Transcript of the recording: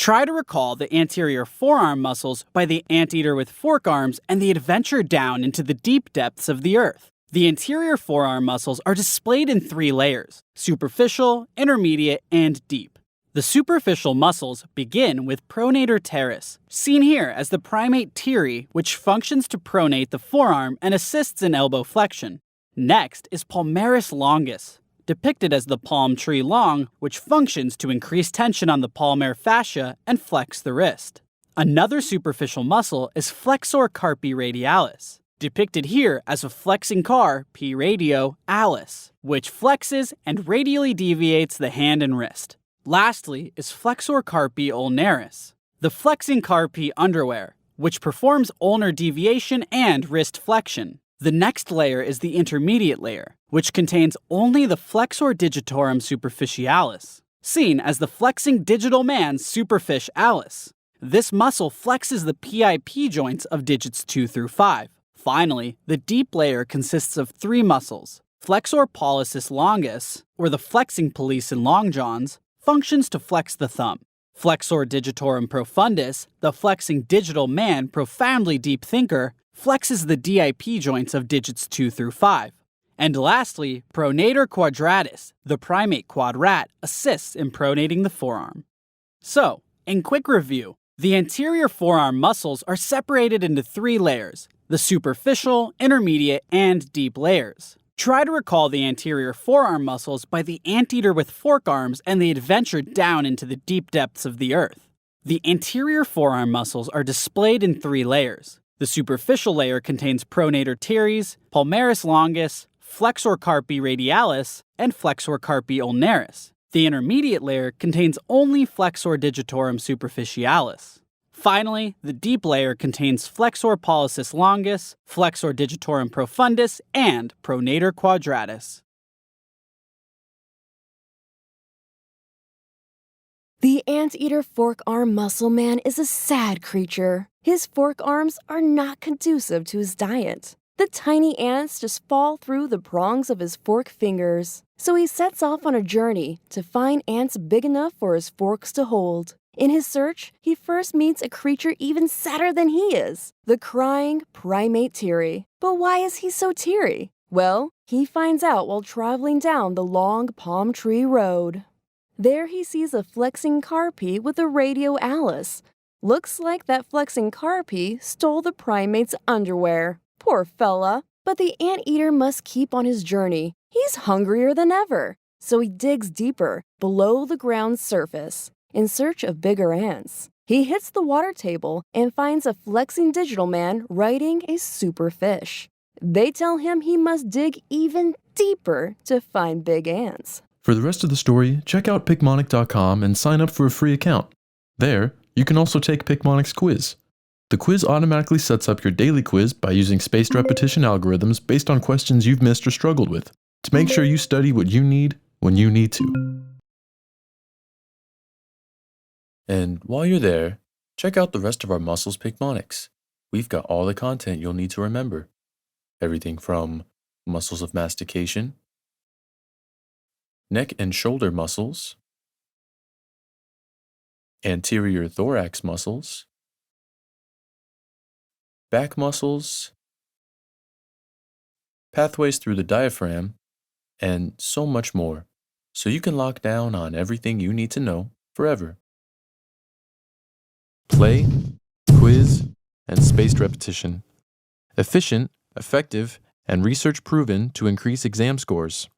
Try to recall the anterior forearm muscles by the anteater with fork arms and the adventure down into the deep depths of the earth. The anterior forearm muscles are displayed in 3 layers: superficial, intermediate, and deep. The superficial muscles begin with pronator teres, seen here as the primate teri, which functions to pronate the forearm and assists in elbow flexion. Next is palmaris longus, depicted as the palm tree long, which functions to increase tension on the palmar fascia and flex the wrist. Another superficial muscle is flexor carpi radialis, depicted here as a flexing car, P radio, alis, which flexes and radially deviates the hand and wrist. Lastly is flexor carpi ulnaris, the flexing carpi underwear, which performs ulnar deviation and wrist flexion. The next layer is the intermediate layer, which contains only the flexor digitorum superficialis, seen as the flexing digital man superficialis. This muscle flexes the PIP joints of digits 2 through 5. Finally, the deep layer consists of 3 muscles. Flexor pollicis longus, or the flexing police in long johns, functions to flex the thumb. Flexor digitorum profundus, the flexing digital man profoundly deep thinker, flexes the DIP joints of digits 2 through 5. And lastly, pronator quadratus, the primate quadrat, assists in pronating the forearm. So, in quick review, the anterior forearm muscles are separated into 3 layers: the superficial, intermediate, and deep layers. Try to recall the anterior forearm muscles by the anteater with fork arms and the adventure down into the deep depths of the earth. The anterior forearm muscles are displayed in 3 layers. The superficial layer contains pronator teres, palmaris longus, flexor carpi radialis, and flexor carpi ulnaris. The intermediate layer contains only flexor digitorum superficialis. Finally, the deep layer contains flexor pollicis longus, flexor digitorum profundus, and pronator quadratus. The anteater fork arm muscle man is a sad creature. His fork arms are not conducive to his diet. The tiny ants just fall through the prongs of his fork fingers. So he sets off on a journey to find ants big enough for his forks to hold. In his search, he first meets a creature even sadder than he is, the crying primate teri. But why is he so teary? Well, he finds out while traveling down the long palm tree road. There he sees a flexing carpi with a radio alis. Looks like that flexing carpi stole the primate's underwear. Poor fella. But the anteater must keep on his journey. He's hungrier than ever. So he digs deeper, below the ground's surface, in search of bigger ants. He hits the water table and finds a flexing digital man riding a super fish. They tell him he must dig even deeper to find big ants. For the rest of the story, check out Picmonic.com and sign up for a free account. There, you can also take Picmonic's quiz. The quiz automatically sets up your daily quiz by using spaced repetition algorithms based on questions you've missed or struggled with, to make sure you study what you need when you need to. And while you're there, check out the rest of our Muscles Picmonics. We've got all the content you'll need to remember. Everything from muscles of mastication, neck and shoulder muscles, anterior thorax muscles, back muscles, pathways through the diaphragm, and so much more, so you can lock down on everything you need to know forever. Play, quiz, and spaced repetition. Efficient, effective, and research proven to increase exam scores.